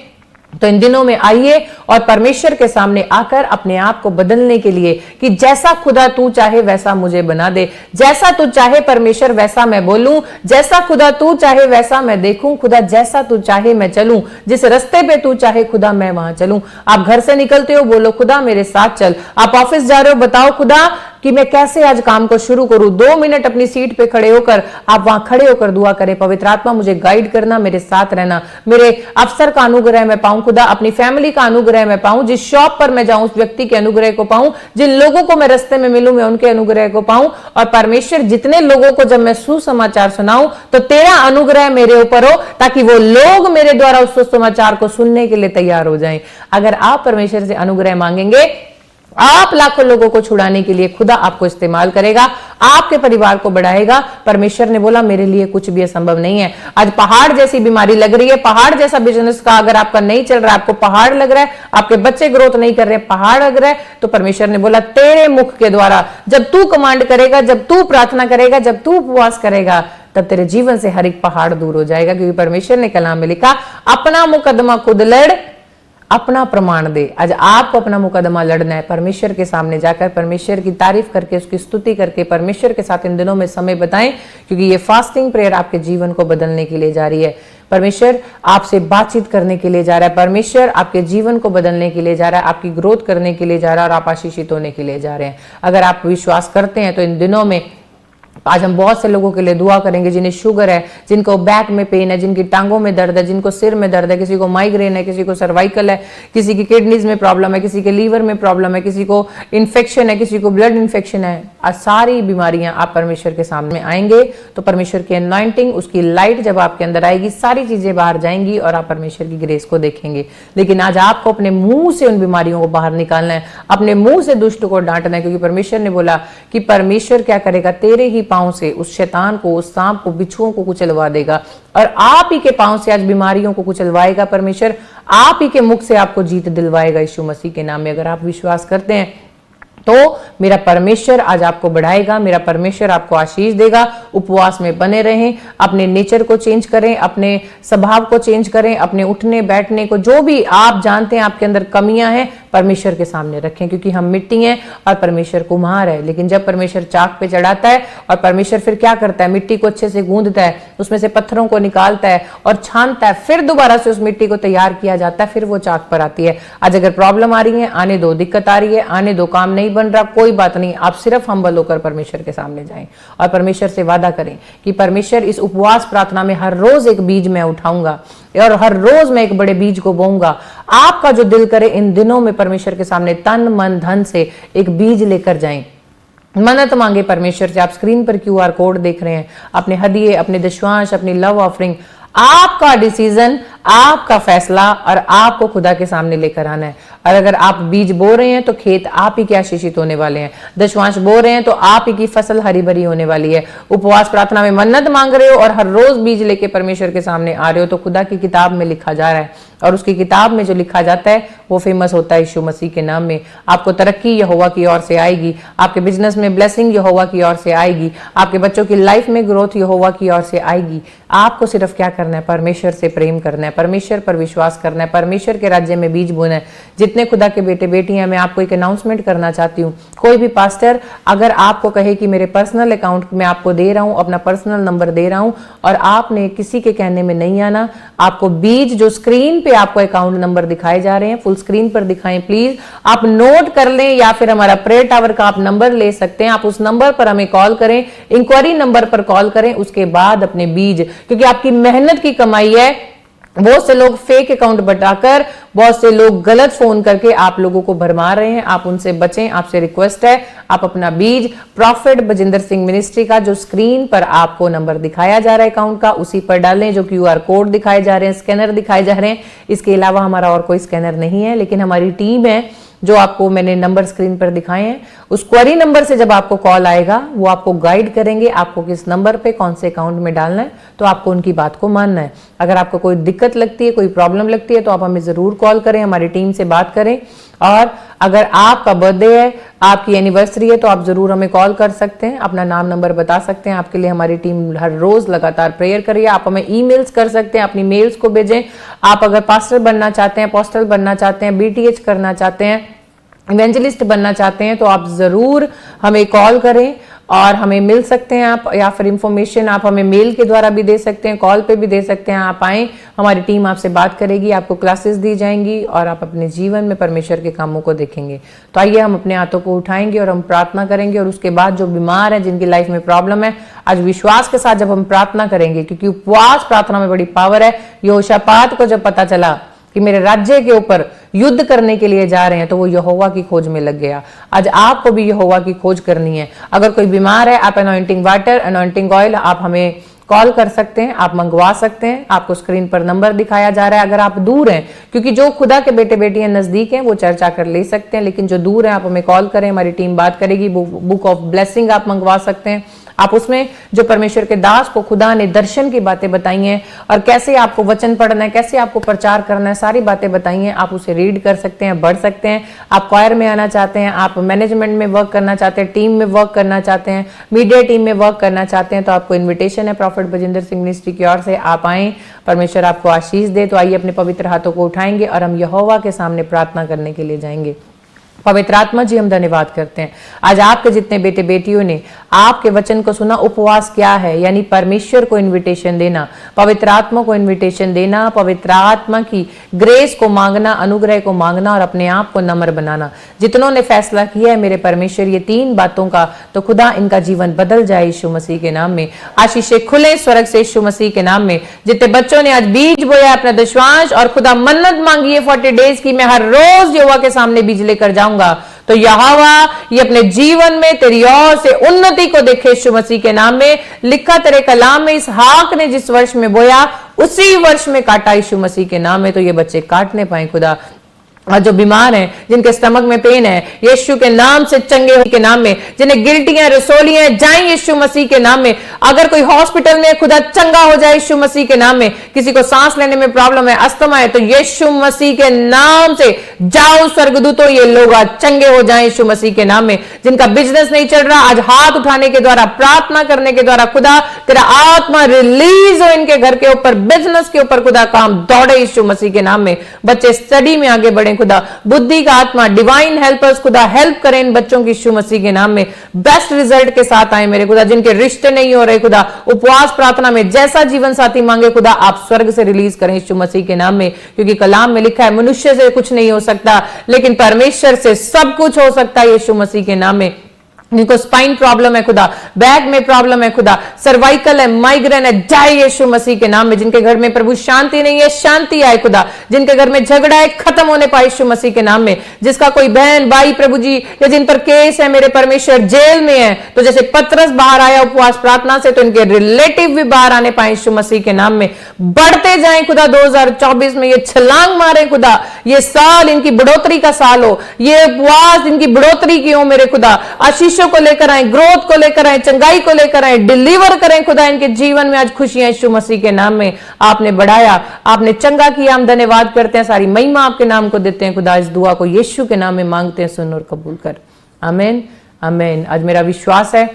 तो इन दिनों में आइए और परमेश्वर के सामने आकर अपने आप को बदलने के लिए कि जैसा खुदा तू चाहे वैसा मुझे बना दे, जैसा तू चाहे परमेश्वर वैसा मैं बोलूं, जैसा खुदा तू चाहे वैसा मैं देखूं, खुदा जैसा तू चाहे मैं चलूं, जिस रास्ते पे तू चाहे खुदा मैं वहां चलूं। आप घर से निकलते हो, बोलो खुदा मेरे साथ चल। आप ऑफिस जा रहे हो, बताओ खुदा कि मैं कैसे आज काम को शुरू करूं। 2 मिनट अपनी सीट पे खड़े होकर आप वहां खड़े होकर दुआ करें, पवित्र आत्मा मुझे गाइड करना, मेरे साथ रहना, मेरे अफसर का अनुग्रह मैं पाऊं खुदा, अपनी फैमिली का अनुग्रह मैं पाऊं, जिस शॉप पर मैं जाऊं उस व्यक्ति के अनुग्रह को पाऊं, जिन लोगों को मैं रास्ते में मिलूं मैं उनके अनुग्रह को पाऊं। और परमेश्वर जितने लोगों को जब मैं सुसमाचार सुनाऊं तो तेरा अनुग्रह मेरे ऊपर हो, ताकि वो लोग मेरे द्वारा उस सुसमाचार को सुनने के लिए तैयार हो जाएं। अगर आप परमेश्वर से अनुग्रह मांगेंगे, आप लाखों लोगों को छुड़ाने के लिए खुदा आपको इस्तेमाल करेगा, आपके परिवार को बढ़ाएगा। परमेश्वर ने बोला मेरे लिए कुछ भी असंभव नहीं है। आज पहाड़ जैसी बीमारी लग रही है, पहाड़ जैसा बिजनेस का अगर आपका नहीं चल रहा है, आपको पहाड़ लग रहा है, आपके बच्चे ग्रोथ नहीं कर रहे, पहाड़ लग रहा है, तो परमेश्वर ने बोला तेरे मुख के द्वारा जब तू कमांड करेगा, जब तू प्रार्थना करेगा, जब तू उपवास करेगा, तब तेरे जीवन से हर एक पहाड़ दूर हो जाएगा। क्योंकि परमेश्वर ने कलाम में लिखा अपना मुकदमा खुद लड़, अपना प्रमाण दे। आज आपको अपना मुकदमा लड़ना है, परमेश्वर के सामने जाकर परमेश्वर की तारीफ करके, उसकी स्तुति करके परमेश्वर के साथ इन दिनों में समय बिताएं, क्योंकि ये फास्टिंग प्रेयर आपके जीवन को बदलने के लिए जा रही है। परमेश्वर आपसे बातचीत करने के लिए जा रहा है, परमेश्वर आपके जीवन को बदलने के लिए जा रहा है, आपकी ग्रोथ करने के लिए जा रहा है और आप आशीषित होने के लिए जा रहे हैं। अगर आप विश्वास करते हैं तो इन दिनों में आज हम बहुत से लोगों के लिए दुआ करेंगे जिन्हें शुगर है, जिनको बैक में पेन है, जिनकी टांगों में दर्द है, जिनको सिर में दर्द है, किसी को माइग्रेन है, किसी को सर्वाइकल है, किसी की किडनीज में प्रॉब्लम है, किसी के लीवर में प्रॉब्लम है, किसी को इन्फेक्शन है, किसी को ब्लड इन्फेक्शन है। आज सारी बीमारियां आप परमेश्वर के सामने आएंगे तो परमेश्वर की अनॉइंटिंग, उसकी लाइट जब आपके अंदर आएगी, सारी चीजें बाहर जाएंगी और आप परमेश्वर की ग्रेस को देखेंगे। लेकिन आज आपको अपने मुंह से उन बीमारियों को बाहर निकालना है, अपने मुंह से दुष्ट को डांटना है, क्योंकि परमेश्वर ने बोला कि परमेश्वर क्या करेगा, तेरे ही पांव से उस शैतान को, उस सांप को, बिच्छुओं को कुचलवा देगा और आप ही के पांव से आज बीमारियों को कुचलवाएगा परमेश्वर, आप ही के मुख से आपको जीत दिलवाएगा यीशु मसीह के नाम में। अगर आप विश्वास करते हैं तो मेरा परमेश्वर आज आपको बढ़ाएगा, मेरा परमेश्वर आपको आशीष देगा। उपवास में बने रहें, अपने नेचर को चेंज करें, अपने स्वभाव को चेंज करें, अपने उठने बैठने को, जो भी आप जानते हैं आपके अंदर कमियां हैं, परमेश्वर के सामने रखें, क्योंकि हम मिट्टी हैं और परमेश्वर कुम्हार है। लेकिन जब परमेश्वर चाक पे चढ़ाता है और परमेश्वर फिर क्या करता है, मिट्टी को अच्छे से गूंदता है, उसमें से पत्थरों को निकालता है और छानता है, फिर दोबारा से उस मिट्टी को तैयार किया जाता है, फिर वो चाक पर आती है। आज अगर प्रॉब्लम आ रही है, आने दो, दिक्कत आ रही है, आने दो, काम नहीं बन रहा, कोई बात नहीं, आप सिर्फ हम्बल होकर परमेश्वर के सामने जाएं और परमेश्वर से वादा करें कि परमेश्वर इस उपवास प्रार्थना में हर रोज एक बीज मैं उठाऊंगा और हर रोज मैं एक बड़े बीज को बोऊंगा। आपका जो दिल करे इन दिनों में परमेश्वर के सामने तन मन धन से एक बीज लेकर जाएं, मन्नत मांगे परमेश्वर से। आप स्क्रीन पर QR कोड देख रहे हैं, अपने हदिये, अपने दशवांश, अपनी लव ऑफरिंग, आपका डिसीजन, आपका फैसला और आपको खुदा के सामने लेकर आना है। और अगर आप बीज बो रहे हैं तो खेत आप ही के आशीषित होने वाले हैं, दशवांश बो रहे हैं तो आप ही की फसल हरी भरी होने वाली है। उपवास प्रार्थना में मन्नत मांग रहे हो और हर रोज बीज लेके परमेश्वर के सामने आ रहे हो तो खुदा की किताब में लिखा जा रहा है और उसकी किताब में जो लिखा जाता है वो फेमस होता है यीशु मसीह के नाम में। आपको तरक्की यहोवा की ओर से आएगी, आपके बिजनेस में ब्लेसिंग यहोवा की ओर से आएगी, आपके बच्चों की लाइफ में ग्रोथ यहोवा की ओर से आएगी। आपको सिर्फ क्या करना है, परमेश्वर से प्रेम करना है, परमेश्वर पर विश्वास करना है, परमेश्वर के राज्य में बीज बोना है। जितने खुदा के बेटे बेटियां, मैं आपको एक अनाउंसमेंट करना चाहती हूँ, कोई भी पास्टर अगर आपको कहे कि मेरे पर्सनल अकाउंट में आपको दे रहा हूँ, अपना पर्सनल नंबर दे रहा हूँ और आपने किसी के कहने में नहीं आना, आपको बीज जो स्क्रीन पे आपको अकाउंट नंबर दिखाए जा रहे हैं, फुल स्क्रीन पर दिखाएं प्लीज, आप नोट कर लें या फिर हमारा प्रेयर टावर का आप नंबर ले सकते हैं। आप उस नंबर पर हमें कॉल करें, इंक्वायरी नंबर पर कॉल करें, उसके बाद अपने बीज, क्योंकि आपकी मेहनत की कमाई है। बहुत से लोग फेक अकाउंट बताकर, बहुत से लोग गलत फोन करके आप लोगों को भरमा रहे हैं, आप उनसे बचें। आपसे रिक्वेस्ट है, आप अपना बीज प्रॉफिट बजिंदर सिंह मिनिस्ट्री का जो स्क्रीन पर आपको नंबर दिखाया जा रहा है अकाउंट का, उसी पर डालें। जो QR कोड दिखाए जा रहे हैं, स्कैनर दिखाए जा रहे हैं, इसके अलावा हमारा और कोई स्कैनर नहीं है, लेकिन हमारी टीम है जो आपको मैंने नंबर स्क्रीन पर दिखाए हैं, उस क्वेरी नंबर से जब आपको कॉल आएगा वो आपको गाइड करेंगे आपको किस नंबर पे कौन से अकाउंट में डालना है, तो आपको उनकी बात को मानना है। अगर आपको कोई दिक्कत लगती है, कोई प्रॉब्लम लगती है तो आप हमें जरूर कॉल करें, हमारी टीम से बात करें। और अगर आपका बर्थडे है, आपकी एनिवर्सरी है, तो आप जरूर हमें कॉल कर सकते हैं, अपना नाम नंबर बता सकते हैं। आपके लिए हमारी टीम हर रोज लगातार प्रेयर करिए। आप हमें ईमेल्स कर सकते हैं, अपनी मेल्स को भेजें। आप अगर पास्टर बनना चाहते हैं, अपोस्टल बनना चाहते हैं, BTH करना चाहते हैं, इवेंजलिस्ट बनना चाहते हैं, तो आप जरूर हमें कॉल करें और हमें मिल सकते हैं आप, या फिर इंफॉर्मेशन आप हमें मेल के द्वारा भी दे सकते हैं, कॉल पे भी दे सकते हैं। आप आएं, हमारी टीम आपसे बात करेगी, आपको क्लासेस दी जाएंगी और आप अपने जीवन में परमेश्वर के कामों को देखेंगे। तो आइए हम अपने हाथों को उठाएंगे और हम प्रार्थना करेंगे। और उसके बाद जो बीमार है, जिनकी लाइफ में प्रॉब्लम है, आज विश्वास के साथ जब हम प्रार्थना करेंगे, क्योंकि उपवास प्रार्थना में बड़ी पावर है। यहोशापात को जब पता चला कि मेरे राज्य के ऊपर युद्ध करने के लिए जा रहे हैं, तो वो यहोवा की खोज में लग गया। आज आपको भी यहोवा की खोज करनी है। अगर कोई बीमार है, आप अनॉइंटिंग वाटर, अनॉइंटिंग ऑयल, आप हमें कॉल कर सकते हैं, आप मंगवा सकते हैं। आपको स्क्रीन पर नंबर दिखाया जा रहा है। अगर आप दूर हैं, क्योंकि जो खुदा के बेटे बेटियां नजदीक हैं वो चर्चा कर ले सकते हैं, लेकिन जो दूर हैं आप हमें कॉल करें, हमारी टीम बात करेगी। बुक ऑफ ब्लेसिंग आप मंगवा सकते हैं। आप उसमें जो परमेश्वर के दास को खुदा ने दर्शन की बातें बताई हैं और कैसे आपको वचन पढ़ना है, कैसे आपको प्रचार करना है, सारी बातें बताई हैं। आप उसे रीड कर सकते हैं, बढ़ सकते हैं। आप क्वायर में आना चाहते हैं, आप मैनेजमेंट में वर्क करना चाहते हैं, टीम में वर्क करना चाहते हैं, मीडिया टीम में वर्क करना चाहते हैं, तो आपको इन्विटेशन है प्रॉफिट बजिंदर सिंह मिनिस्ट्री की ओर से। आप आएं, परमेश्वर आपको आशीष दे। तो आइए अपने पवित्र हाथों को उठाएंगे और हम यहोवा के सामने प्रार्थना करने के लिए जाएंगे। पवित्र आत्मा जी, हम धन्यवाद करते हैं आज आपके जितने बेटे बेटियों ने आपके वचन को सुना। उपवास क्या है? यानी परमेश्वर को इनविटेशन देना, पवित्र आत्मा को इनविटेशन देना, पवित्र आत्मा की ग्रेस को मांगना, अनुग्रह को मांगना और अपने आप को नम्र बनाना। जितनों ने फैसला किया है मेरे परमेश्वर ये 3 बातों का, तो खुदा इनका जीवन बदल जाए यीशु मसीह के नाम में। आशीषें खुले स्वर्ग से यीशु मसीह के नाम में। जितने बच्चों ने आज बीज बोया अपना दशवांश और खुदा मन्नत मांगी है 40 डेज की, मैं हर रोज यहोवा के सामने बीज लेकर जाऊंगा, तो यहोवा ये अपने जीवन में तेरी ओर से उन्नति को देखे यीशु मसीह के नाम में। लिखा तेरे कलाम में, इसहाक ने जिस वर्ष में बोया उसी वर्ष में काटा यीशु मसीह के नाम में। तो ये बच्चे काटने पाए खुदा, और जो बीमार हैं, जिनके स्टमक में पेन है, यीशु के नाम से चंगे के नाम में। जिन्हें गिल्टियां रसोलियां जाएं यीशु मसीह के नाम में। अगर कोई हॉस्पिटल में खुदा चंगा हो जाए यीशु मसीह के नाम में। किसी को सांस लेने में प्रॉब्लम है, अस्थमा है, तो यीशु मसीह के नाम से जाओ स्वर्गदूतों, ये लोग आज चंगे हो जाएं यीशु मसीह के नाम में। जिनका बिजनेस नहीं चल रहा, आज हाथ उठाने के द्वारा, प्रार्थना करने के द्वारा खुदा तेरा आत्मा रिलीज हो इनके घर के ऊपर, बिजनेस के ऊपर खुदा काम दौड़े यीशु मसीह के नाम में। बच्चे स्टडी में आगे बढ़े खुदा, बुद्धि का आत्मा, डिवाइन हेल्पर्स खुदा हेल्प करें इन बच्चों की यीशु मसीह के नाम में। बेस्ट रिजल्ट के साथ आए मेरे खुदा। जिनके रिश्ते नहीं हो रहे खुदा, उपवास प्रार्थना में जैसा जीवन साथी मांगे खुदा आप स्वर्ग से रिलीज करें यीशु मसीह के नाम में। क्योंकि कलाम में लिखा है मनुष्य से कुछ नहीं हो सकता, लेकिन परमेश्वर से सब कुछ हो सकता है यीशु मसीह के नाम में। जिनको स्पाइन प्रॉब्लम है खुदा, बैक में प्रॉब्लम है खुदा, सर्वाइकल है, माइग्रेन है, जाए यीशु मसीह के नाम में। जिनके घर में प्रभु शांति नहीं है, शांति आए खुदा। जिनके घर में झगड़ा है, खत्म होने पाए यीशु मसीह के नाम में। जिसका कोई बहन भाई प्रभु जी, या जिन पर केस है मेरे परमेश्वर जेल में है, तो जैसे पतरस बाहर आया उपवास प्रार्थना से, तो इनके रिलेटिव भी बाहर आने पाए यीशु मसीह के नाम में। बढ़ते जाए खुदा, 2024 में ये छलांग मारे खुदा। ये साल इनकी बढ़ोतरी का साल हो, ये उपवास इनकी बढ़ोतरी की हो मेरे खुदा। आशीषों को लेकर आए, ग्रोथ को लेकर आए, चंगाई को लेकर आए, डिलीवर करें खुदा इनके जीवन में। आज खुशियां यीशु मसीह के नाम में। आपने बढ़ाया, आपने चंगा किया, हम धन्यवाद करते हैं। सारी महिमा आपके नाम को देते हैं खुदा। इस दुआ को यीशु के नाम में मांगते हैं, सुन और कबूल कर, आमीन आमीन। आज मेरा विश्वास है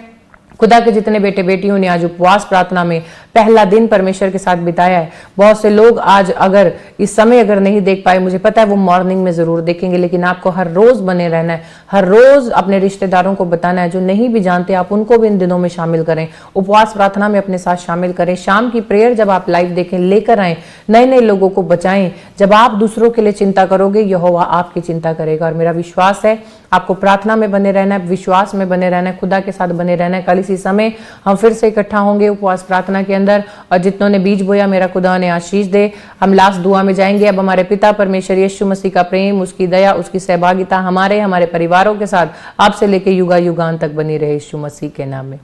खुदा के जितने बेटे बेटियों ने आज उपवास प्रार्थना में पहला दिन परमेश्वर के साथ बिताया है। बहुत से लोग आज अगर इस समय अगर नहीं देख पाए, मुझे पता है वो मॉर्निंग में जरूर देखेंगे, लेकिन आपको हर रोज बने रहना है, हर रोज अपने रिश्तेदारों को बताना है। जो नहीं भी जानते आप उनको भी इन दिनों में शामिल करें, उपवास प्रार्थना में अपने साथ शामिल करें। शाम की प्रेयर जब आप लाइव देखें, लेकर आए, नए नए लोगों को बचाएं। जब आप दूसरों के लिए चिंता करोगे, यहोवा आपकी चिंता करेगा। और मेरा विश्वास है आपको प्रार्थना में बने रहना है, विश्वास में बने रहना है, खुदा के साथ बने रहना है। कल इसी समय हम फिर से इकट्ठा होंगे उपवास प्रार्थना के अंदर, और जितनों ने बीज बोया मेरा खुदा ने आशीष दे। हम लास्ट दुआ में जाएंगे। अब हमारे पिता परमेश्वर यीशु मसीह का प्रेम, उसकी दया, उसकी सहभागिता हमारे परिवारों के साथ आपसे लेके युगा युगान तक बनी रहे यीशु मसीह के नाम में,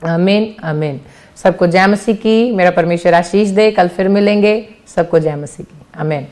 आमीन आमीन। सबको जय मसीह की, मेरा परमेश्वर आशीष दे। कल फिर मिलेंगे। सबको जय मसीह की, आमीन।